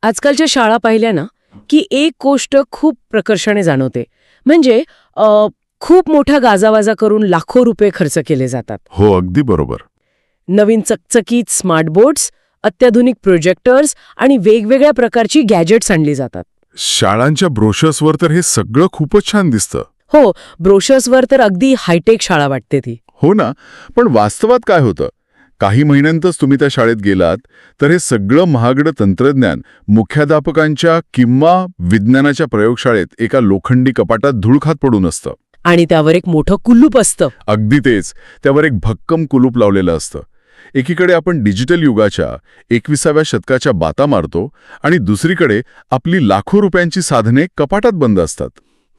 आजकालच्या शाळा पाहिल्या ना की एक गोष्ट खूप प्रकर्षाने जाणवते. म्हणजे खूप मोठा गाजावाजा करून लाखो रुपये खर्च केले जातात. हो, अगदी बरोबर. नवीन चकचकीत स्मार्ट बोर्ड्स, अत्याधुनिक प्रोजेक्टर्स आणि वेगवेगळ्या प्रकारची गॅजेट्स आणली जातात. शाळांच्या ब्रोशर्सवर तर हे सगळं खूपच छान दिसतं. हो, ब्रोशर्सवर तर अगदी हायटेक शाळा वाटते ती. हो ना, पण वास्तवात काय होतं? काही महिन्यांतच तुम्ही त्या शाळेत गेलात तर हे सगळं महागडं तंत्रज्ञान मुख्याध्यापकांच्या किंवा विज्ञानाच्या प्रयोगशाळेत एका लोखंडी कपाटात धूळ खात पडून असतं. आणि त्यावर एक मोठं कुलूप असतं. अगदी तेच. त्यावर एक भक्कम कुलूप लावलेलं असतं. एकीकडे आपण डिजिटल युगाच्या 21व्या शतकाच्या बाता मारतो आणि दुसरीकडे आपली लाखो रुपयांची साधने कपाटात बंद असतात.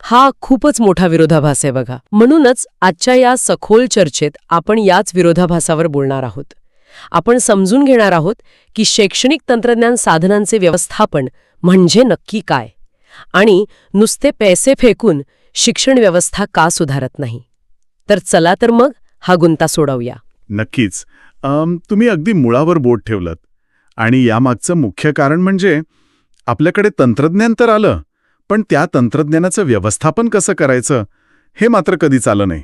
हा खूपच मोठा विरोधाभास आहे बघा. म्हणूनच आजच्या या सखोल चर्चेत आपण याच विरोधाभासावर बोलणार आहोत. आपण समजून घेणार आहोत की शैक्षणिक तंत्रज्ञान साधनांचे व्यवस्थापन म्हणजे नक्की काय आणि नुसते पैसे फेकून शिक्षण व्यवस्था का सुधारत नाही. तर चला तर मग हा गुंता सोडवूया. नक्कीच. तुम्ही अगदी मुळावर बोट ठेवलंत. आणि यामागचं मुख्य कारण म्हणजे आपल्याकडे तंत्रज्ञान तर आलं, पण त्या तंत्रज्ञानाचं व्यवस्थापन कसं करायचं हे मात्र कधीच आलं नाही.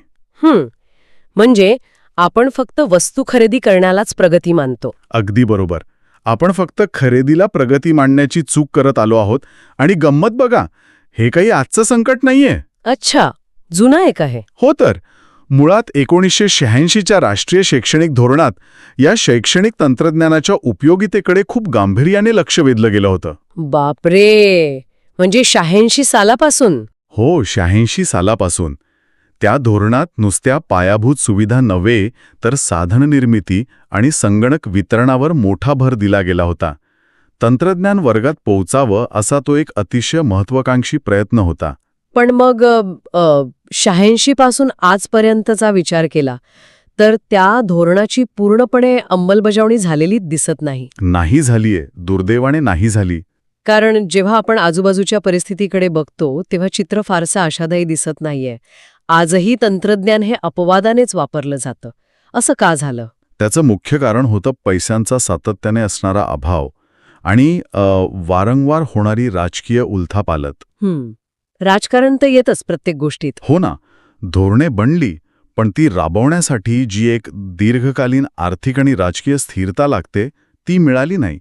म्हणजे आपण फक्त वस्तू खरेदी करण्यालाच प्रगती मानतो. अगदी बरोबर. आपण फक्त खरेदीला प्रगती मांडण्याची चूक करत आलो आहोत. आणि गंमत बघा, हे काही आजचं संकट नाहीये. अच्छा, जुना एक आहे. हो तर. मुळात 1986च्या राष्ट्रीय शैक्षणिक धोरणात या शैक्षणिक तंत्रज्ञानाच्या उपयोगितेकडे खूप गांभीर्याने लक्ष वेधलं गेलं होतं. बापरे, म्हणजे 86 सालापासून? हो, 86 सालापासून. त्या धोरणात नुसत्या पायाभूत सुविधा नव्हे तर साधन निर्मिती आणि संगणक वितरणावर मोठा भर दिला गेला होता. तंत्रज्ञान वर्गात पोहोचावं असा तो एक अतिशय महत्वाकांक्षी प्रयत्न होता. पण मग 86 पासून आजपर्यंतचा विचार केला तर त्या धोरणाची पूर्णपणे अंमलबजावणी झालेली दिसत नाही. नाही झालीये, दुर्दैवाने नाही झाली. कारण जेव्हा आपण आजूबाजूच्या परिस्थितीकडे बघतो तेव्हा चित्र फारसं आशादायी दिसत नाहीये. आजही तंत्रज्ञान हे अपवादानेच वापरलं जातं. असं का झालं? त्याचं मुख्य कारण होतं पैशांचा सातत्याने असणारा अभाव आणि वारंवार होणारी राजकीय उलथापालत. राजकारण तर येतच प्रत्येक गोष्टीत. हो ना. धोरणे बनली, पण ती राबवण्यासाठी जी एक दीर्घकालीन आर्थिक आणि राजकीय स्थिरता लागते ती मिळाली नाही.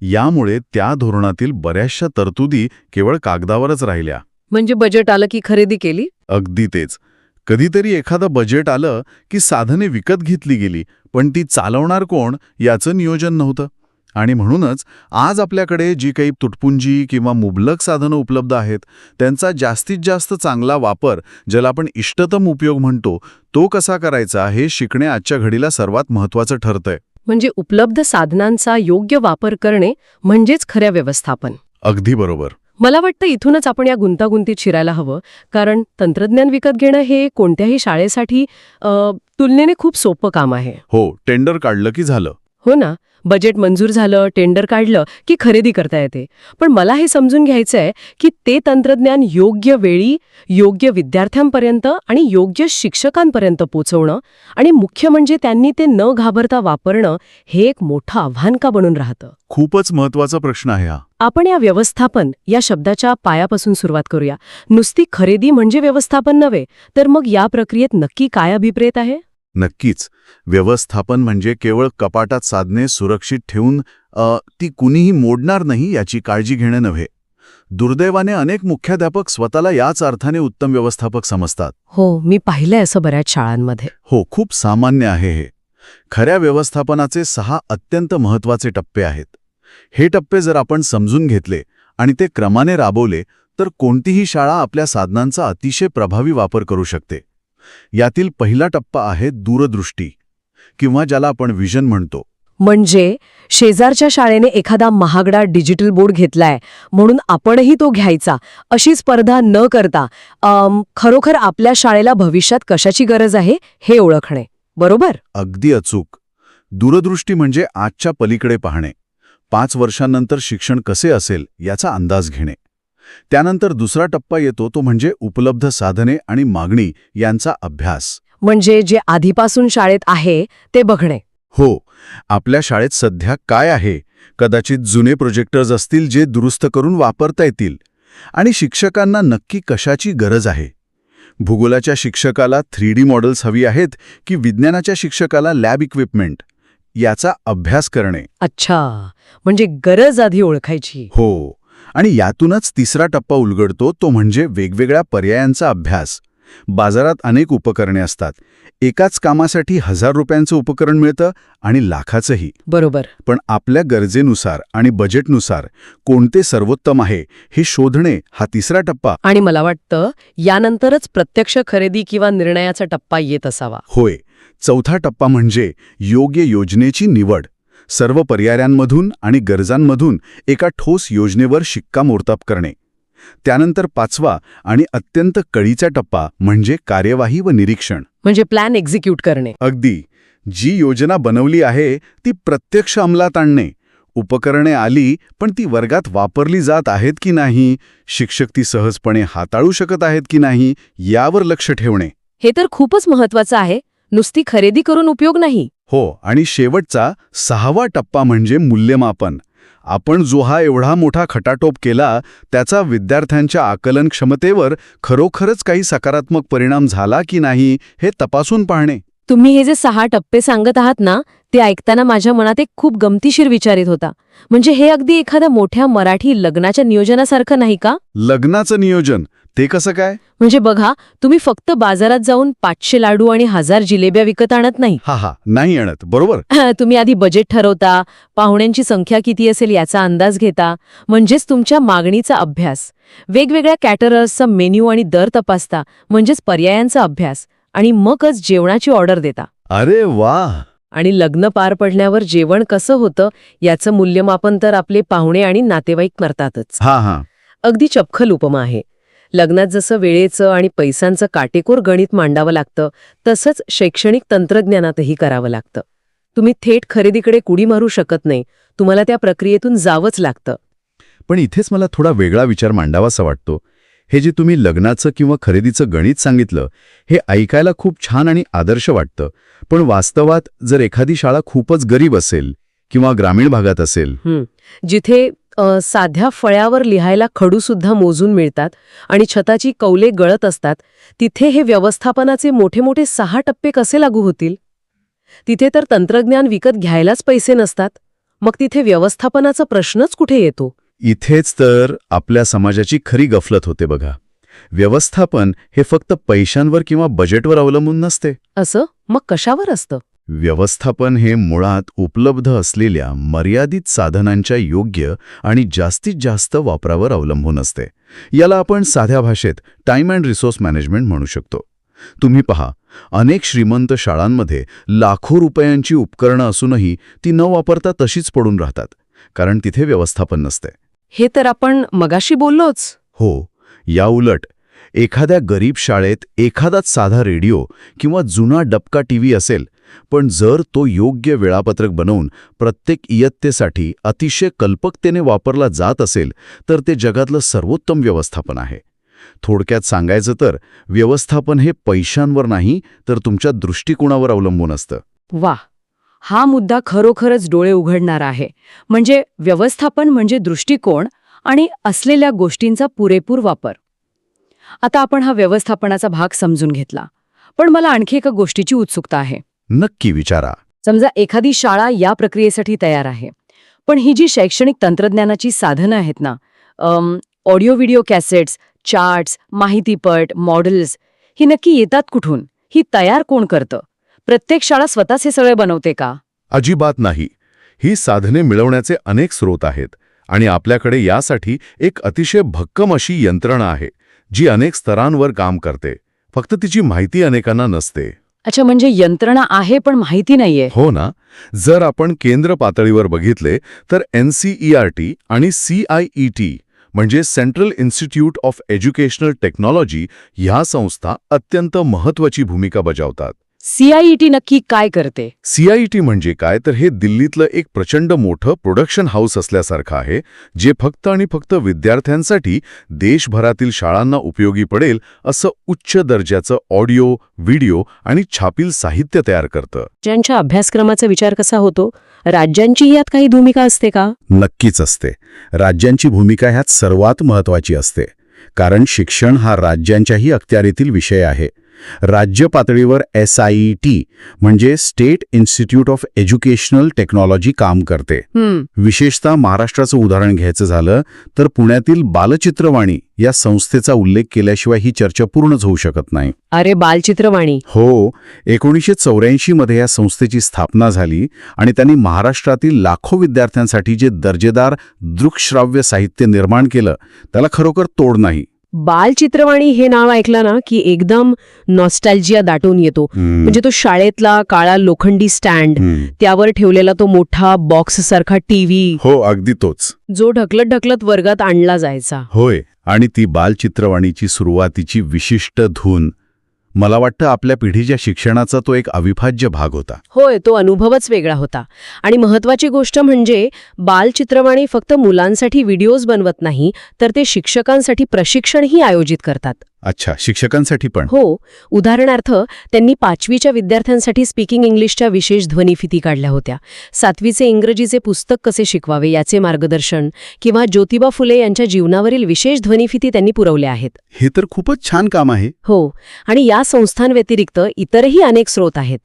यामुळे त्या धोरणातील बऱ्याचशा तरतुदी केवळ कागदावरच राहिल्या. म्हणजे बजेट आलं की खरेदी केली? अगदी तेच. कधीतरी एखादं बजेट आलं की साधने विकत घेतली गेली, पण ती चालवणार कोण याचं नियोजन नव्हतं. आणि म्हणूनच आज आपल्याकडे जी काही तुटपुंजी किंवा मुबलक साधनं उपलब्ध आहेत त्यांचा जास्तीत जास्त चांगला वापर, ज्याला आपण इष्टतम उपयोग म्हणतो, तो कसा करायचा हे शिकणे आजच्या घडीला सर्वात महत्त्वाचं ठरतंय. म्हणजे उपलब्ध साधनांचा योग्य वापर करणे म्हणजेच खऱ्या व्यवस्थापन. अगदी बरोबर. मला वाटतं इथूनच आपण या गुंतागुंतीत शिरायला हवं. कारण तंत्रज्ञान विकत घेणं हे कोणत्याही शाळेसाठी तुलनेने खूप सोपं काम आहे. हो, टेंडर काढलं की झालं. हो ना. बजेट मंजूर झालं, टेंडर काढलं की खरेदी करता येते. पण मला हे समजून घ्यायचं आहे की ते तंत्रज्ञान योग्य वेळी, योग्य विद्यार्थ्यांपर्यंत आणि योग्य शिक्षकांपर्यंत पोहोचवणं आणि मुख्य म्हणजे त्यांनी ते न घाबरता वापरणं हे एक मोठं आव्हान का बनून राहतं. खूपच महत्वाचा प्रश्न आहे हा. आपण या व्यवस्थापन या शब्दाच्या पायापासून सुरुवात करूया. नुसती खरेदी म्हणजे व्यवस्थापन नव्हे, तर मग या प्रक्रियेत नक्की काय अभिप्रेत आहे? नक्कीच. व्यवस्थापन म्हणजे केवळ कपाटात साधने सुरक्षित ठेवून ती कुणीही मोडणार नाही याची काळजी घेणं नव्हे. दुर्दैवाने अनेक मुख्याध्यापक स्वतःला याच अर्थाने उत्तम व्यवस्थापक समजतात. हो, मी पाहिलंय असं बऱ्याच शाळांमध्ये. हो, खूप सामान्य आहे हे. खऱ्या व्यवस्थापनाचे 6 अत्यंत महत्त्वाचे टप्पे आहेत. हे टप्पे जर आपण समजून घेतले आणि ते क्रमाने राबवले तर कोणतीही शाळा आपल्या साधनांचा अतिशय प्रभावी वापर करू शकते. यातील पहिला टप्पा आहे दूरदृष्टी, किंवा ज्याला आपण विजन म्हणतो. म्हणजे शेजारच्या शाळेने एखादा महागडा डिजिटल बोर्ड घेतलाय म्हणून आपणही तो घ्यायचा अशी स्पर्धा न करता खरोखर आपल्या शाळेला भविष्यात कशाची गरज आहे हे ओळखणे. बरोबर? अगदी अचूक. दूरदृष्टी म्हणजे आजच्या पलीकडे पाहणे. 5 वर्षांनंतर शिक्षण कसे असेल याचा अंदाज घेणे. त्यानंतर दुसरा टप्पा येतो तो म्हणजे उपलब्ध साधने आणि मागणी यांचा अभ्यास. म्हणजे जे आधीपासून शाळेत आहे ते बघणे. हो, आपल्या शाळेत सध्या काय आहे कदाचित जुने प्रोजेक्टर्स असतील जे दुरुस्त करून वापरता येतील. आणि शिक्षकांना नक्की कशाची गरज आहे? भूगोलाच्या शिक्षकाला 3D मॉडेल्स हवी आहेत की विज्ञानाच्या शिक्षकाला लॅब इक्विपमेंट? याचा अभ्यास करणे. अच्छा, म्हणजे गरज आधी ओळखायची. हो. आणि यातूनच तिसरा टप्पा उलगडतो, तो म्हणजे वेगवेगळ्या पर्यायांचा अभ्यास. बाजारात अनेक उपकरणे असतात. एकाच कामासाठी 1000 रुपयांचं उपकरण मिळतं आणि लाखाचंही. बरोबर. पण आपल्या गरजेनुसार आणि बजेटनुसार कोणते सर्वोत्तम आहे हे शोधणे हा तिसरा टप्पा. आणि मला वाटतं यानंतरच प्रत्यक्ष खरेदी किंवा निर्णयाचा टप्पा येत असावा. होय. चौथा टप्पा म्हणजे योग्य योजनेची निवड. सर्व पर्यायांमधून आणि गरजांमधून एका ठोस योजनेवर शिक्कामोर्तब करणे. त्यानंतर पाचवा आणि अत्यंत कळीचा टप्पा म्हणजे कार्यवाही व निरीक्षण. म्हणजे प्लॅन एक्झिक्यूट करणे. अगदी. जी योजना बनवली आहे ती प्रत्यक्ष अंमलात आणणे. उपकरणे आली, पण ती वर्गात वापरली जात आहेत की नाही, शिक्षक ती सहजपणे हाताळू शकत आहेत की नाही, यावर लक्ष ठेवणे. हे तर खूपच महत्वाचं आहे. नुसती खरेदी करून उपयोग नाही. हो. आणि शेवटचा 6वा टप्पा म्हणजे मूल्यमापन. आपण जो हा एवढा मोठा खटाटोप केला त्याचा विद्यार्थ्यांच्या आकलन क्षमतेवर खरोखरच काही सकारात्मक परिणाम झाला की नाही हे तपासून पाहणे. तुम्ही हे जे 6 टप्पे सांगत आहात ना, ते ऐकताना माझ्या मनात एक खूप गमतीशीर विचार येत होता. म्हणजे हे अगदी एखाद्या मोठ्या मराठी लग्नाच्या नियोजनासारखं नाही का? लग्नाचं नियोजन ते कसं काय? म्हणजे बघा, तुम्ही फक्त बाजारात जाऊन 500 लाडू आणि 1000 जिलेब्या विकत आणत नाही. हा नाही आणत. बरोबर. तुम्ही आधी बजेट ठरवता, पाहुण्यांची संख्या किती असेल याचा अंदाज घेता, म्हणजेच तुमच्या मागणीचा अभ्यास, वेगवेगळ्या कॅटरर्सचा मेन्यू आणि दर तपासता, म्हणजेच पर्यायांचा अभ्यास, आणि मगच जेवणाची ऑर्डर देता. अरे वाह. आणि लग्न पार पडल्यावर जेवण कसं होतं याचं मूल्यमापन तर आपले पाहुणे आणि नातेवाईक करतातच. हा. अगदी चपखल उपमा आहे. लग्नात जसं वेळेचं आणि पैशांचं काटेकोर गणित मांडावं लागतं, तसंच शैक्षणिक तंत्रज्ञानातही करावं लागतं. तुम्ही थेट खरेदीकडे कुडी मारू शकत नाही. तुम्हाला त्या प्रक्रियेतून जावंच लागतं. पण इथेच मला थोडा वेगळा विचार मांडावासा वाटतो. हे जे तुम्ही लग्नाचं किंवा खरेदीचं गणित सांगितलं, हे ऐकायला खूप छान आणि आदर्श वाटतं. पण वास्तवात जर एखादी शाळा खूपच गरीब असेल किंवा ग्रामीण भागात असेल, जिथे साध्या फळ्यावर लिहायला खडूसुद्धा मोजून मिळतात आणि छताची कौले गळत असतात, तिथे हे व्यवस्थापनाचे मोठे मोठे 6 टप्पे कसे लागू होतील? तिथे तर तंत्रज्ञान विकत घ्यायलाच पैसे नसतात. मग तिथे व्यवस्थापनाचा प्रश्नच कुठे येतो? इथेच तर आपल्या समाजाची खरी गफलत होते बघा. व्यवस्थापन हे फक्त पैशांवर किंवा बजेटवर अवलंबून नसते. असं मग कशावर असतं? व्यवस्थापन हे मुळात उपलब्ध असलेल्या मर्यादित साधनांच्या योग्य आणि जास्तीत जास्त वापरावर अवलंबून असते. याला आपण साध्या भाषेत टाइम अँड रिसोर्स मॅनेजमेंट म्हणू शकतो. तुम्ही पहा, अनेक श्रीमंत शाळांमध्ये लाखो रुपयांची उपकरणं असूनही ती न वापरता तशीच पडून राहतात, कारण तिथे व्यवस्थापन नसते. हे तर आपण मगाशी बोललोच. हो. याउलट एखाद्या गरीब शाळेत एखादाच साधा रेडिओ किंवा जुना डबका टीव्ही असेल, पण जर तो योग्य वेळापत्रक बनवून प्रत्येक इयत्तेसाठी अतिशय कल्पकतेने वापरला जात असेल, तर ते जगातलं सर्वोत्तम व्यवस्थापन आहे. थोडक्यात सांगायचं तर व्यवस्थापन हे पैशांवर नाही, तर तुमच्या दृष्टिकोनावर अवलंबून असतं. वाह, हा मुद्दा खरोखरच डोळे उघडणारा आहे. म्हणजे व्यवस्थापन म्हणजे दृष्टिकोन आणि असलेल्या गोष्टींचा पुरेपूर वापर. आता आपण हा व्यवस्थापनाचा भाग समजून घेतला, पण मला आणखी एका गोष्टीची उत्सुकता आहे. नक्की विचारा. समजा एखादी शाळा या प्रक्रियेसाठी तयार आहे, पण ही जी शैक्षणिक तंत्रज्ञानाची साधनं आहेत ना, ऑडिओ व्हिडिओ कॅसेट्स, चार्ट्स, माहितीपट, मॉडेल्स, ही नक्की येतात कुठून? ही तयार कोण करतं? प्रत्येक शाळा स्वतःच हे सगळे बनवते का? अजिबात नाही. ही साधने मिळवण्याचे अनेक स्रोत आहेत आणि आपल्याकडे यासाठी एक अतिशय भक्कम अशी यंत्रणा आहे, जी अनेक स्तरांवर काम करते. फक्त तिची माहिती अनेकांना नसते. अच्छा, म्हणजे यंत्रणा आहे पण माहिती नाहीये. हो ना. जर आपण केंद्र पातळीवर बघितले तर NCERT आणि CIET म्हणजे central institute of educational technology ह्या संस्था अत्यंत महत्त्वाची भूमिका बजावतात. CIET नक्की काय करते? CIET म्हणजे काय तर हे दिल्लीतलं एक प्रचंड मोठं प्रोडक्शन हाऊस असल्यासारखं आहे, जे फक्त आणि फक्त विद्यार्थ्यांसाठी देशभरातील शाळांना उपयोगी पडेल असं उच्च दर्जाचं ऑडिओ, व्हिडिओ आणि छापील साहित्य तयार करतं. ज्यांच्या अभ्यासक्रमाचा विचार कसा होतो, राज्यांची यात काही भूमिका असते का? नक्कीच असते. राज्यांची भूमिका ह्यात सर्वात महत्त्वाची असते. कारण शिक्षण हा राज्यांच्याही अखत्यारीतील विषय आहे. राज्य पातळीवर SIET म्हणजे state institute of educational technology काम करते. विशेषतः महाराष्ट्राचं उदाहरण घ्यायचं झालं तर पुण्यातील बालचित्रवाणी या संस्थेचा उल्लेख केल्याशिवाय ही चर्चा पूर्णच होऊ शकत नाही. अरे, बालचित्रवाणी. हो, 1984 मध्ये या संस्थेची स्थापना झाली आणि त्यांनी महाराष्ट्रातील लाखो विद्यार्थ्यांसाठी जे दर्जेदार दृकश्राव्य साहित्य निर्माण केलं त्याला खरोखर तोड नाही. बालचित्रवाणी हे नाव ऐकलं ना की एकदम नॉस्टॅल्जिया दाटून येतो. म्हणजे तो शाळेतला काळा लोखंडी स्टँड, त्यावर ठेवलेला तो मोठा बॉक्स सारखा टीव्ही, हो, अगदी तोच, जो ढकलत ढकलत वर्गात आणला जायचा. होय. आणि ती बालचित्रवाणीची सुरुवातीची विशिष्ट धून, मला वाटतं आपल्या पिढीच्या शिक्षणाचा तो एक अविभाज्य भाग होता. होय, तो अनुभवच वेगळा होता. आणि महत्वाची गोष्ट म्हणजे बालचित्रवाणी फक्त मुलांसाठी व्हिडिओज बनवत नाही, तर ते शिक्षकांसाठी प्रशिक्षणही आयोजित करतात. अच्छा, शिक्षकांसाठी पण? हो. उदाहरणार्थ, त्यांनी 5वीच्या विद्यार्थ्यांसाठी स्पीकिंग इंग्लिशच्या विशेष ध्वनिफिती काढल्या होत्या. 7वीचे इंग्रजीचे पुस्तक कसे शिकवावे याचे मार्गदर्शन, किंवा ज्योतिबा फुले यांच्या जीवनावरील विशेष ध्वनिफिती त्यांनी पुरवल्या आहेत. हे तर खूपच छान काम आहे. हो. आणि या संस्थांव्यतिरिक्त इतरही अनेक स्रोत आहेत.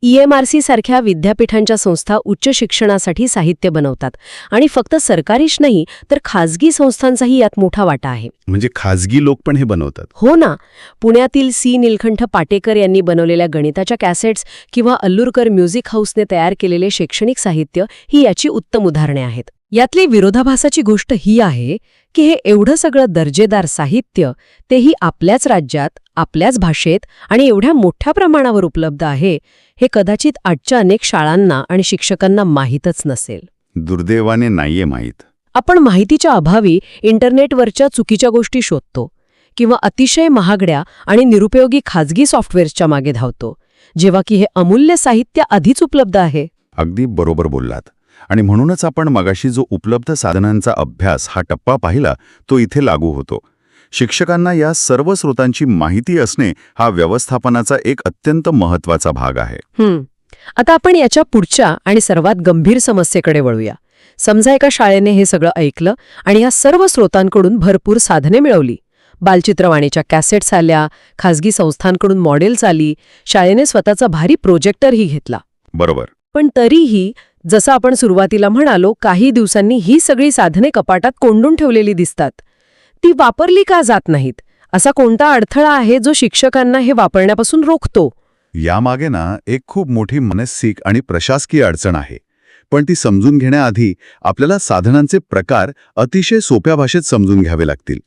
EMRC सारख्या विद्यापीठांच्या संस्था उच्च शिक्षणासाठी साहित्य बनवतात. आणि फक्त सरकारीच नाही तर खाजगी संस्थांचाही यात मोठा वाटा आहे. म्हणजे खाजगी लोक पण हे बनवतात? हो ना. पुण्यातील C. नीलकंठ पाटेकर यांनी बनवलेल्या गणिताच्या कॅसेट्स किंवा अल्लुरकर म्युझिक हाऊसने तयार केलेले शैक्षणिक साहित्य ही याची उत्तम उदाहरणे आहेत. यातली विरोधाभासाची गोष्ट ही आहे की हे एवढं सगळं दर्जेदार साहित्य तेही आपल्याच राज्यात, आपल्याच भाषेत आणि एवढ्या मोठ्या प्रमाणावर उपलब्ध आहे, हे कदाचित आजच्या अनेक शाळांना आणि शिक्षकांना माहीतच नसेल. दुर्दैवाने नाहीये माहीत. आपण माहितीच्या अभावी इंटरनेटवरच्या चुकीच्या गोष्टी शोधतो किंवा अतिशय महागड्या आणि निरुपयोगी खाजगी सॉफ्टवेअर्सच्या मागे धावतो, जेव्हा की हे अमूल्य साहित्य आधीच उपलब्ध आहे. अगदी बरोबर बोललात. आणि म्हणूनच आपण मगाशी जो उपलब्ध साधनांचा अभ्यास हा टप्पा पाहिला तो इथे लागू होतो. शिक्षकांना या सर्व स्रोतांची माहिती असणे हा व्यवस्थापनाचा एक अत्यंत महत्त्वाचा भाग आहे. आता आपण याच्या पुढच्या आणि सर्वात गंभीर समस्येकडे वळूया. समजा एका शाळेने हे सगळं ऐकलं आणि या सर्व स्रोतांकडून भरपूर साधने मिळवली. बालचित्रवाणीच्या कॅसेट्स आल्या, खाजगी संस्थांकडून मॉडेल्स आली, शाळेने स्वतःचा भारी प्रोजेक्टरही घेतला. बरोबर. पण तरीही, जसं आपण सुरुवातीला म्हणालो, काही दिवसांनी ही सगळी साधने कपाटात कोंडून ठेवलेली दिसतात. ती वापरली का जात नाहीत? असा कोणता अडथळा आहे जो शिक्षकांना हे वापरण्यापासून रोखतो? यामागे ना एक खूप मोठी मानसिक आणि प्रशासकीय अडचण आहे. पण ती समजून घेण्याआधी आपल्याला साधनांचे प्रकार अतिशय सोप्या भाषेत समजून घ्यावे लागतील.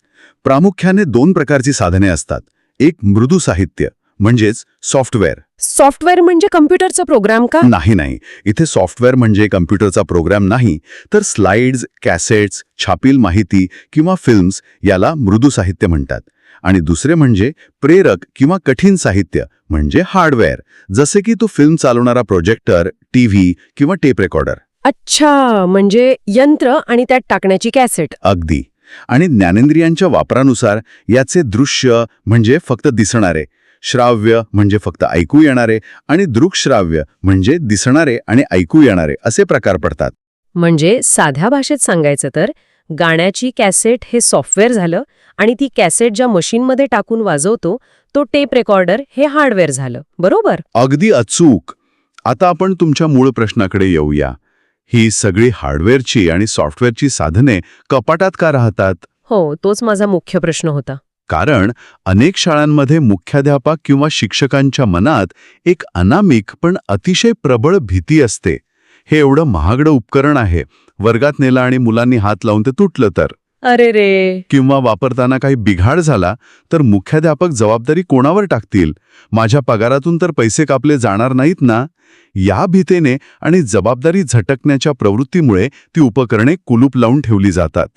प्रामुख्याने 2 प्रकारची साधने असतात. एक मृदू साहित्य म्हणजेच सॉफ्टवेअर. सॉफ्टवेअर म्हणजे कम्प्युटरचा प्रोग्राम का? नाही. इथे सॉफ्टवेअर म्हणजे कम्प्युटरचा प्रोग्राम नाही, तर स्लाइड्स, कॅसेट्स, छापील माहिती किंवा फिल्म्स याला मृदू साहित्य म्हणतात. आणि दुसरे म्हणजे प्रेरक किंवा कठीण साहित्य म्हणजे हार्डवेअर, जसे की तो फिल्म चालवणारा प्रोजेक्टर, टीव्ही किंवा टेप रेकॉर्डर. अच्छा, म्हणजे यंत्र आणि त्यात टाकण्याची कॅसेट. अगदी. आणि ज्ञानेंद्रियांच्या वापरानुसार याचे दृश्य म्हणजे फक्त दिसणारे, श्राव्य म्हणजे फक्त ऐकू येणारे आणि दृक्श्राव्य म्हणजे दिसणारे आणि ऐकू येणारे असे प्रकार पडतात. म्हणजे साध्या भाषेत सांगायचं तर गाण्याची कॅसेट हे सॉफ्टवेअर झालं आणि ती कॅसेट ज्या मशीनमध्ये टाकून वाजवतो तो टेप रेकॉर्डर हे हार्डवेअर झालं. बरोबर? अगदी अचूक. आता आपण तुमच्या मूळ प्रश्नाकडे येऊया. ही सगळी हार्डवेअरची आणि सॉफ्टवेअरची साधने कपाटात का राहतात? हो, तोच माझा मुख्य प्रश्न होता. कारण अनेक शाळांमध्ये मुख्याध्यापक किंवा शिक्षकांच्या मनात एक अनामिक पण अतिशय प्रबळ भीती असते. हे एवढं महागडं उपकरण आहे, वर्गात नेलं आणि मुलांनी हात लावून ते तुटलं तर, अरे रे, किंवा वापरताना काही बिघाड झाला तर मुख्याध्यापक जबाबदारी कोणावर टाकतील? माझ्या पगारातून तर पैसे कापले जाणार नाहीत ना? या भीतीने आणि जबाबदारी झटकण्याच्या प्रवृत्तीमुळे ती उपकरणे कुलूप लावून ठेवली जातात.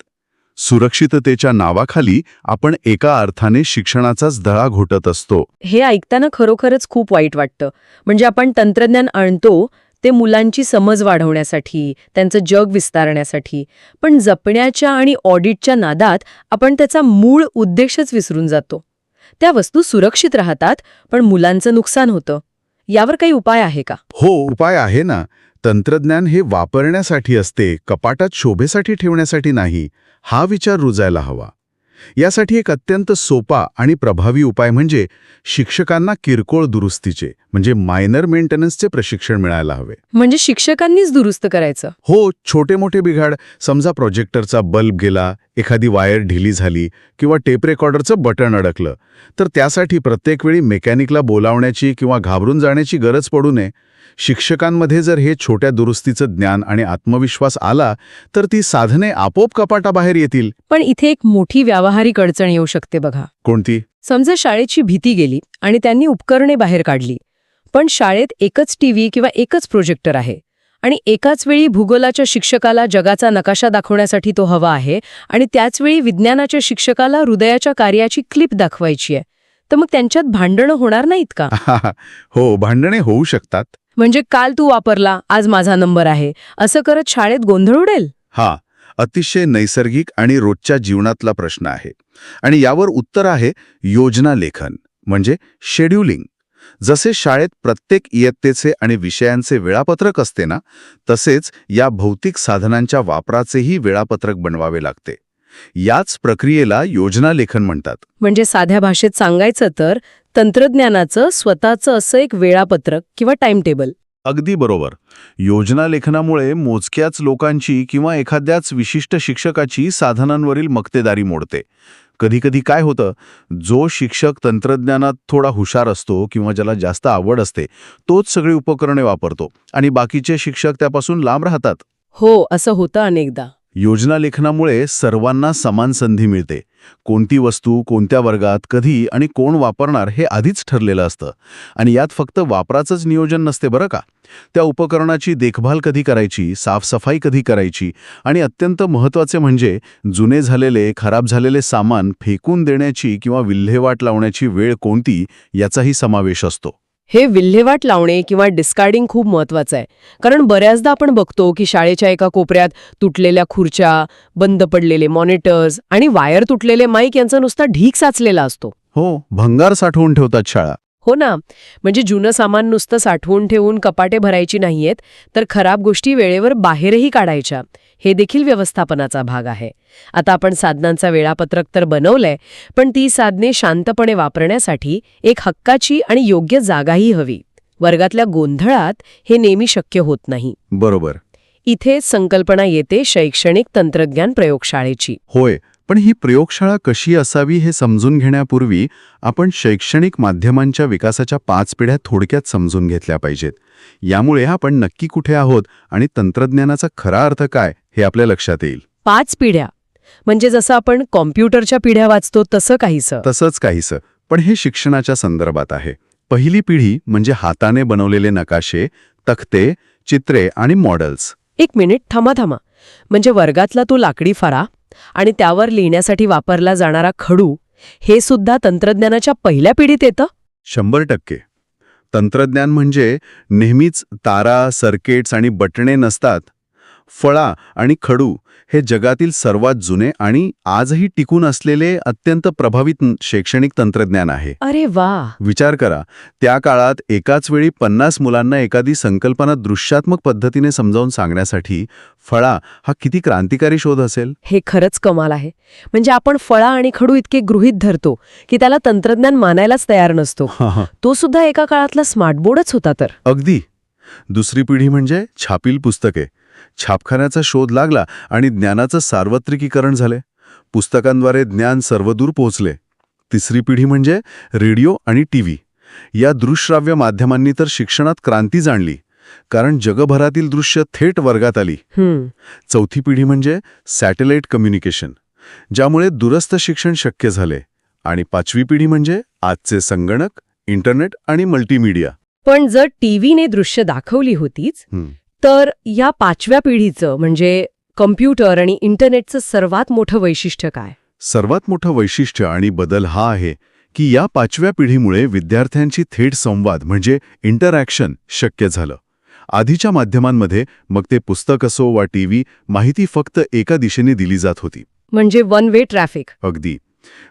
सुरक्षिततेच्या नावाखाली आपण एका अर्थाने शिक्षणाचाच दळा घोटत असतो. हे ऐकताना खरोखरच खूप वाईट वाटतं. म्हणजे आपण तंत्रज्ञान आणतो ते मुलांची समज वाढवण्यासाठी, त्यांचं जग विस्तारण्यासाठी, पण जपण्याच्या आणि ऑडिटच्या नादात आपण त्याचा मूळ उद्देशच विसरून जातो. त्या वस्तू सुरक्षित राहतात, पण मुलांचं नुकसान होतं. यावर काही उपाय आहे का? हो, उपाय आहे ना. तंत्रज्ञान हे वापरण्यासाठी असते, कपाटात शोभेसाठी ठेवण्यासाठी नाही, हा विचार रुजायला हवा. यासाठी एक अत्यंत सोपा आणि प्रभावी उपाय म्हणजे शिक्षकांना किरकोळ दुरुस्तीचे म्हणजे मायनर मेंटेनन्सचे प्रशिक्षण मिळायला हवे. म्हणजे शिक्षकांनीच दुरुस्त करायचं? हो, छोटे मोठे बिघाड, समजा प्रोजेक्टरचा बल्ब गेला, एखादी वायर ढिली झाली किंवा टेप रेकॉर्डरचं बटन अडकलं, तर त्यासाठी प्रत्येक वेळी मेकॅनिकला बोलावण्याची किंवा घाबरून जाण्याची गरज पडू नये. शिक्षकांमध्ये जर हे छोट्या दुरुस्तीचं ज्ञान आणि आत्मविश्वास आला तर ती साधने आपोआप कपाटाबाहेर येतील. पण इथे एक मोठी व्यावहारिक अडचण येऊ शकते बघा. कोणती? समजा शाळेची भीती गेली आणि त्यांनी उपकरणे बाहेर काढली, पण शाळेत एकच टीव्ही किंवा एकच प्रोजेक्टर आहे आणि एकाच वेळी भूगोलाच्या शिक्षकाला जगाचा नकाशा दाखवण्यासाठी तो हवा आहे आणि त्याचवेळी विज्ञानाच्या शिक्षकाला हृदयाच्या कार्याची क्लिप दाखवायची आहे, तर मग त्यांच्यात भांडणं होणार नाहीत का? हो, भांडणे होऊ शकतात. म्हणजे काल तू वापरला, आज माझा नंबर आहे, असं करत शाळेत गोंधळ उडेल. हा अतिशय नैसर्गिक आणि रोजच्या जीवनातला प्रश्न आहे आणि यावर उत्तर आहे योजना लेखन म्हणजे शेड्यूलिंग. जसे शाळेत प्रत्येक इयत्तेचे आणि विषयांचे वेळापत्रक असते ना, तसेच या भौतिक साधनांच्या वापराचेही वेळापत्रक बनवावे लागते. याच प्रक्रियेला योजना लेखन म्हणतात. म्हणजे साध्या भाषेत सांगायचं तर तंत्रज्ञानाचं स्वतःचं असं एक वेळापत्रक किंवा टाइम टेबल. अगदी बरोबर. योजना लेखनामुळे मोजक्याच लोकांची किंवा एखाद्याच विशिष्ट शिक्षकाची साधनांवरील मक्तेदारी मोडते. कधीकधी काय होतं, जो शिक्षक तंत्रज्ञानात थोडा हुशार असतो किंवा ज्याला जास्त आवड असते तोच सगळी उपकरणे वापरतो आणि बाकीचे शिक्षक त्यापासून लांब राहतात. हो, असं होतं अनेकदा. योजना लेखनामुळे सर्वांना समान संधी मिळते. कोणती वस्तू कोणत्या वर्गात कधी आणि कोण वापरणार हे आधीच ठरलेलं असतं आणि यात फक्त वापराचंच नियोजन नसते बरं का. त्या उपकरणाची देखभाल कधी करायची, साफसफाई कधी करायची आणि अत्यंत महत्त्वाचे म्हणजे जुने झालेले खराब झालेले सामान फेकून देण्याची किंवा विल्हेवाट लावण्याची वेळ कोणती याचाही समावेश असतो. हे विल्हेवाट लावणे किंवा डिस्कार्डिंग खूप महत्वाचं आहे. कारण बऱ्याचदा आपण बघतो की शाळेच्या एका कोपऱ्यात तुटलेल्या खुर्च्या, बंद पडलेले मॉनिटर्स आणि वायर तुटलेले माईक यांचा नुसता ढीक साचलेला असतो. हो, भंगार साठवून ठेवतात शाळा. हो ना, म्हणजे जुनं सामान नुसतं साठवून ठेवून कपाटे भरायची नाहीयेत, तर खराब गोष्टी वेळेवर बाहेरही काढायच्या. हे देखील व्यवस्थापनाचा भाग आहे. आता आपण साधनांचा वेळापत्रक तर बनवलंय, पण ती साधने शांतपणे वापरण्यासाठी एक हक्काची आणि योग्य जागाही हवी. वर्गातल्या गोंधळात हे नेहमी शक्य होत नाही. बरोबर. इथे संकल्पना येते शैक्षणिक तंत्रज्ञान प्रयोगशाळेची. होय, पण ही प्रयोगशाळा कशी असावी हे समजून घेण्यापूर्वी आपण शैक्षणिक माध्यमांच्या विकासाच्या 5 पिढ्या थोडक्यात समजून घेतल्या पाहिजेत. यामुळे आपण नक्की कुठे आहोत आणि तंत्रज्ञानाचा खरा अर्थ काय हे आपल्या लक्षात येईल. 5 पिढ्या म्हणजे जसं आपण कॉम्प्युटरच्या पिढ्या वाचतो तसंच काहीसं, पण हे शिक्षणाच्या संदर्भात आहे. पहिली पिढी म्हणजे हाताने बनवलेले नकाशे, तक्ते, चित्रे आणि मॉडेल्स. एक मिनिट, थांबा. म्हणजे वर्गातला तो लाकडी फारा आणि त्यावर लिहिण्यासाठी वापरला जाणारा खडू, हे सुद्धा तंत्रज्ञानाच्या पहिल्या पिढीत येतं? 100%. तंत्रज्ञान म्हणजे नेहमीच तारा, सर्किट्स आणि बटणे नसतात. फळा आणि खडू हे जगातील सर्वात जुने आणि आजही टिकून असलेले अत्यंत प्रभावित शैक्षणिक तंत्रज्ञान आहे. अरे वा. विचार करा, त्या काळात एकाच वेळी 50 मुलांना एखादी संकल्पना दृश्यात्मक पद्धतीने समजावून सांगण्यासाठी फळा हा किती क्रांतिकारी शोध असेल. हे खरंच कमाल आहे. म्हणजे आपण फळा आणि खडू इतके गृहीत धरतो की त्याला तंत्रज्ञान मानायलाच तयार नसतो. तो सुद्धा एका काळातला स्मार्टबोर्डच होता तर. अगदी. दुसरी पिढी म्हणजे छापील पुस्तके. छापखान्याचा शोध लागला आणि ज्ञानाचं सार्वत्रिकीकरण झाले. पुस्तकांद्वारे ज्ञान सर्वदूर पोहोचले. तिसरी पिढी म्हणजे रेडिओ आणि टीव्ही. या दृश्यश्राव्य माध्यमांनी तर शिक्षणात क्रांती जाणली, कारण जगभरातील दृश्य थेट वर्गात आली. चौथी पिढी म्हणजे सॅटेलाइट कम्युनिकेशन, ज्यामुळे दूरस्थ शिक्षण शक्य झाले. आणि 5वी पिढी म्हणजे आजचे संगणक, इंटरनेट आणि मल्टीमीडिया. पण जर टीव्हीने दृश्य दाखवली होतीच, तर या 5व्या पिढीचं म्हणजे कम्प्युटर आणि इंटरनेटचं सर्वात मोठं वैशिष्ट्य काय? सर्वात मोठं वैशिष्ट्य आणि बदल हा आहे की या 5व्या पिढीमुळे विद्यार्थ्यांची थेट संवाद म्हणजे इंटरॅक्शन शक्य झालं. आधीच्या माध्यमांमध्ये, मग ते पुस्तक असो वा टीव्ही, माहिती फक्त एका दिशेने दिली जात होती. म्हणजे वन वे ट्रॅफिक. अगदी.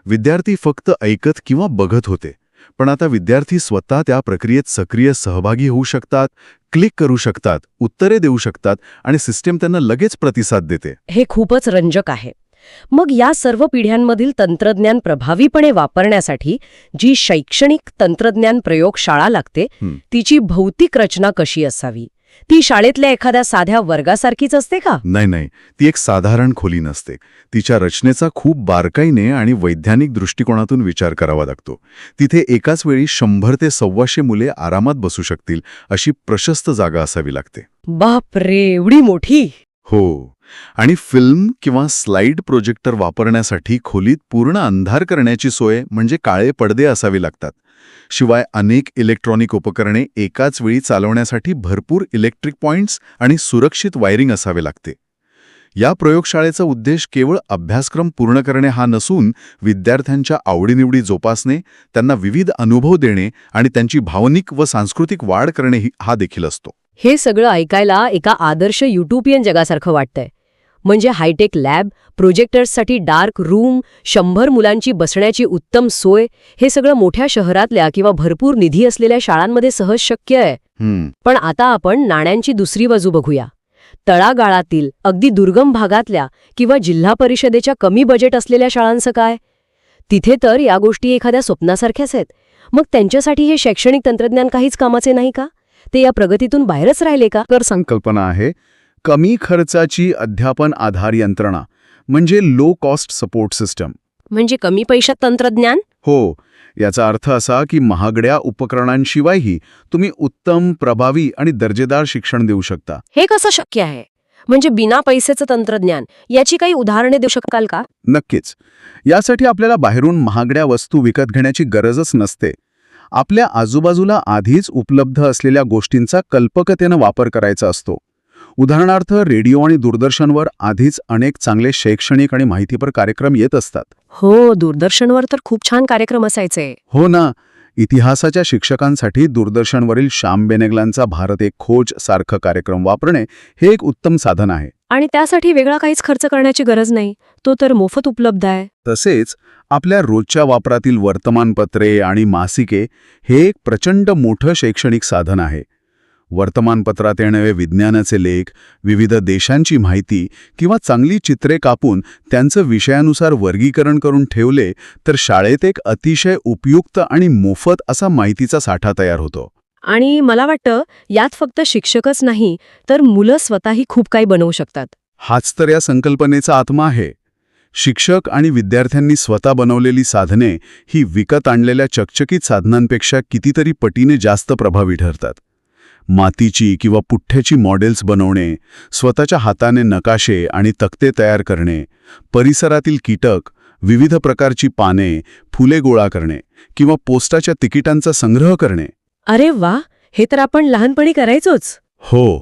विद्यार्थी फक्त ऐकत किंवा बघत होते. पण आता विद्यार्थी स्वतः त्या प्रक्रियेत सक्रिय सहभागी होऊ शकतात, क्लिक करू शकतात, उत्तरे देऊ शकतात आणि सिस्टीम त्यांना लगेच प्रतिसाद देते. हे खूपच रंजक आहे. मग या सर्व पिढ्यांमधील तंत्रज्ञान प्रभावीपणे वापरण्यासाठी जी शैक्षणिक तंत्रज्ञान प्रयोगशाळा लागते, तिची भौतिक रचना कशी असावी? ती शाळेतल्या एखाद्या साध्या वर्गासारखीच असते का? नाही, ती एक साधारण खोली नसते. तिच्या रचनेचा खूप बारकाईने आणि वैज्ञानिक दृष्टिकोनातून विचार करावा लागतो. तिथे एकाच वेळी 100 ते 125 मुले आरामात बसू शकतील अशी प्रशस्त जागा असावी लागते. बापरे, एवढी मोठी? हो. आणि फिल्म किंवा स्लाइड प्रोजेक्टर वापरण्यासाठी खोलीत पूर्ण अंधार करण्याची सोय म्हणजे काळे पडदे असावी लागतात. शिवाय अनेक इलेक्ट्रॉनिक उपकरणे एकाच वेळी चालवण्यासाठी भरपूर इलेक्ट्रिक पॉइंट्स आणि सुरक्षित वायरिंग असावे लागते. या प्रयोगशाळेचा उद्देश केवळ अभ्यासक्रम पूर्ण करणे हा नसून विद्यार्थ्यांच्या आवडीनिवडी जोपासणे, त्यांना विविध अनुभव देणे आणि त्यांची भावनिक व सांस्कृतिक वाढ करणे हा देखील असतो. हे सगळं ऐकायला एका आदर्श युटोपियन जगासारखं वाटतंय. म्हणजे हायटेक लॅब, प्रोजेक्टर्ससाठी डार्क रूम, 100 मुलांची बसण्याची उत्तम सोय, हे सगळं मोठ्या शहरातल्या किंवा भरपूर निधी असलेल्या शाळांमध्ये सहज शक्य आहे. पण आता आपण नाण्यांची दुसरी बाजू बघूया. तळागाळातील, अगदी दुर्गम भागातल्या किंवा जिल्हा परिषदेच्या कमी बजेट असलेल्या शाळांचं काय? तिथे तर या गोष्टी एखाद्या स्वप्नासारख्याच आहेत. मग त्यांच्यासाठी हे शैक्षणिक तंत्रज्ञान काहीच कामाचे नाही का? ते या प्रगतीतून बाहेरच राहिले का? तर संकल्पना आहे कमी खर्चाची अध्यापन आधार यंत्रणा, म्हणजे लो कॉस्ट सपोर्ट सिस्टम. म्हणजे कमी पैशात तंत्रज्ञान? हो. याचा अर्थ असा की महागड्या उपकरणांशिवायही तुम्ही उत्तम, प्रभावी आणि दर्जेदार शिक्षण देऊ शकता. हे कसं शक्य आहे? म्हणजे बिना पैशाचं तंत्रज्ञान, याची काही उदाहरणे देऊ शकाल का? नक्कीच. यासाठी आपल्याला बाहेरून महागड्या वस्तू विकत घेण्याची गरजच नसते. आपल्या आजूबाजूला आधीच उपलब्ध असलेल्या गोष्टींचा कल्पकतेनं वापर करायचा असतो. उदाहरणार्थ, रेडिओ आणि दूरदर्शनवर आधीच अनेक चांगले शैक्षणिक आणि माहितीपर कार्यक्रम येत असतात. हो, दूरदर्शनवर तर खूप छान कार्यक्रम असायचे. हो ना. इतिहासाच्या शिक्षकांसाठी दूरदर्शनवरील श्याम बेनेगलांचा भारत एक खोज सारखं कार्यक्रम वापरणे हे एक उत्तम साधन आहे. आणि त्यासाठी वेगळा काहीच खर्च करण्याची गरज नाही, तो तर मोफत उपलब्ध आहे. तसेच आपल्या रोजच्या वापरातील वर्तमानपत्रे आणि मासिके हे एक प्रचंड मोठं शैक्षणिक साधन आहे. वर्तमानपत्रात येणारे विज्ञानाचे लेख, विविध देशांची माहिती किंवा चांगली चित्रे कापून त्यांचं विषयानुसार वर्गीकरण करून ठेवले तर शाळेत एक अतिशय उपयुक्त आणि मोफत असा माहितीचा साठा तयार होतो. आणि मला वाटतं यात फक्त शिक्षकच नाही तर मुलं स्वतःही खूप काही बनवू शकतात. हाच तर या संकल्पनेचा आत्मा आहे. शिक्षक आणि विद्यार्थ्यांनी स्वतः बनवलेली साधने ही विकत आणलेल्या चकचकीत साधनांपेक्षा कितीतरी पटीने जास्त प्रभावी ठरतात. मातीची किंवा पुठ्ठ्याची मॉडेल्स बनवणे, स्वतःच्या हाताने नकाशे आणि तक्ते तयार करणे, परिसरातील कीटक, विविध प्रकारची पाने, फुले गोळा करणे किंवा पोस्टाच्या तिकिटांचा संग्रह करणे. अरे वा, हे तर आपण लहानपणी करायचोच. हो.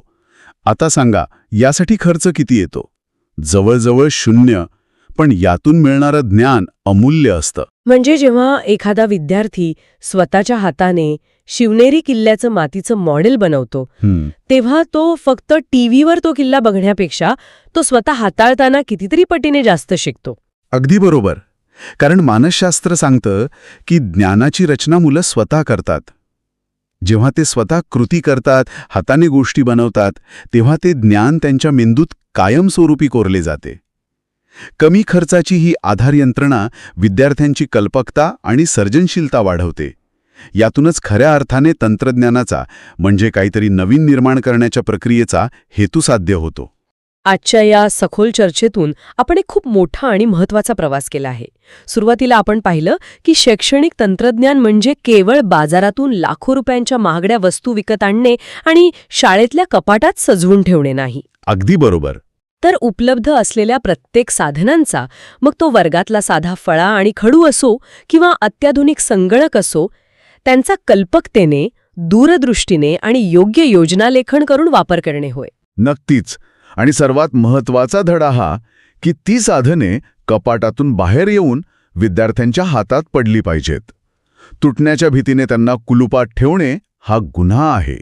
आता सांगा, यासाठी खर्च किती येतो? जवळजवळ 0. पण यातून मिळणारं ज्ञान अमूल्य असतं. म्हणजे जेव्हा एखादा विद्यार्थी स्वतःच्या हाताने शिवनेरी किल्ल्याचं मातीचं मॉडेल बनवतो, तेव्हा तो फक्त टीव्हीवर तो किल्ला बघण्यापेक्षा तो स्वतः हाताळताना कितीतरी पटीने जास्त शिकतो. अगदी बरोबर. कारण मानसशास्त्र सांगतं की ज्ञानाची रचना मुलं स्वतः करतात. जेव्हा ते स्वतः कृती करतात, हाताने गोष्टी बनवतात, तेव्हा ते ज्ञान त्यांच्या मेंदूत कायमस्वरूपी कोरले जाते. कमी खर्चाची ही आधार यंत्रणा विद्यार्थ्यांची कल्पकता आणि सर्जनशीलता वाढवते. यातूनच खऱ्या अर्थाने तंत्रज्ञानाचा म्हणजे काहीतरी नवीन निर्माण करण्याच्या प्रक्रियेचा हेतू साध्य होतो. आजच्या या सखोल चर्चेतून आपण एक खूप मोठा आणि महत्त्वाचा प्रवास केला आहे. सुरुवातीला आपण पाहिलं की शैक्षणिक तंत्रज्ञान म्हणजे केवळ बाजारातून लाखो रुपयांच्या महागड्या वस्तू विकत आणणे आणि शाळेतल्या कपाटात सजवून ठेवणे नाही. अगदी बरोबर. तर उपलब्ध असलेल्या प्रत्येक साधनांचा, मग तो वर्गातला साधा फळा आणि खडू असो किंवा अत्याधुनिक संगणक असो, त्यांचा कल्पकतेने, दूरदृष्टीने आणि योग्य योजनालेखन करून वापर करणे होय. नक्कीच. आणि सर्वात महत्त्वाचा धडा हा की ती साधने कपाटातून बाहेर येऊन विद्यार्थ्यांच्या हातात पडली पाहिजेत. तुटण्याच्या भीतीने त्यांना कुलुपात ठेवणे हा गुन्हा आहे.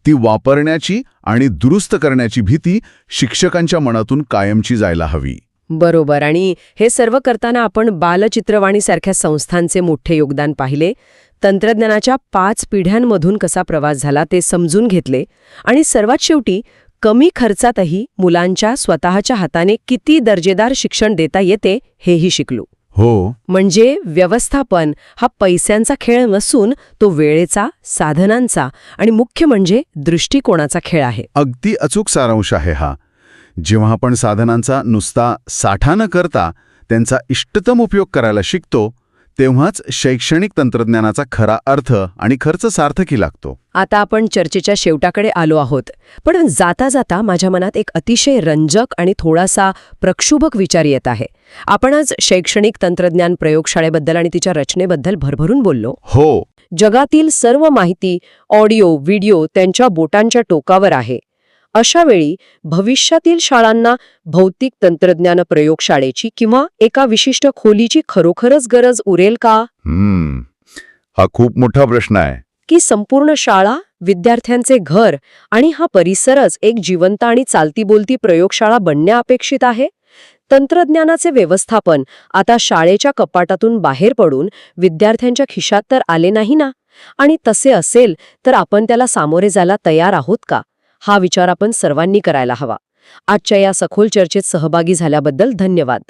ती वापरण्याची आणि दुरुस्त करण्याची भीती शिक्षकांच्या मनातून कायमची जायला हवी. बरोबर. आणि हे सर्व करताना आपण बालचित्रवाणीसारख्या संस्थांचे मोठे योगदान पाहिले, तंत्रज्ञानाच्या 5 पिढ्यांमधून कसा प्रवास झाला ते समजून घेतले आणि सर्वात शेवटी कमी खर्चातही मुलांच्या स्वतःच्या हाताने किती दर्जेदार शिक्षण देता येते हेही शिकलो. हो, म्हणजे व्यवस्थापन हा पैशांचा खेळ नसून तो वेळेचा, साधनांचा आणि मुख्य म्हणजे दृष्टिकोनाचा खेळ आहे. अगदी अचूक सारांश आहे हा. जेव्हा आपण साधनांचा नुसता साठा न करता त्यांचा इष्टतम उपयोग करायला शिकतो, तेव्हाच शैक्षणिक तंत्रज्ञानाचा खरा अर्थ आणि खर्च सार्थकी लागतो. आता आपण चर्चेच्या शेवटाकडे आलो आहोत, पण जाता जाता माझ्या मनात एक अतिशय रंजक आणि थोडासा प्रक्षुभक विचार येत आहे. आपण आज शैक्षणिक तंत्रज्ञान प्रयोगशाळेबद्दल आणि तिच्या रचनेबद्दल भरभरून बोललो. हो, जगातील सर्व माहिती, ऑडिओ, व्हिडिओ त्यांच्या बोटांच्या टोकावर आहे. अशा वेळी भविष्यातील शाळांना भौतिक तंत्रज्ञान प्रयोगशाळेची किंवा एका विशिष्ट खोलीची खरोखरच गरज उरेल का? हा खूप मोठा प्रश्न आहे. की संपूर्ण शाळा, विद्यार्थ्यांचे घर आणि हा परिसरच एक जिवंत आणि चालती बोलती प्रयोगशाळा बनणे अपेक्षित आहे? तंत्रज्ञानाचे व्यवस्थापन आता शाळेच्या कपाटातून बाहेर पडून विद्यार्थ्यांच्या खिशात तर आले नाही ना? आणि तसे असेल तर आपण त्याला सामोरे जायला तयार आहोत का? हा विचार आपण सर्वांनी करायला हवा. आजच्या या सखोल चर्चेत सहभागी झाल्याबद्दल धन्यवाद.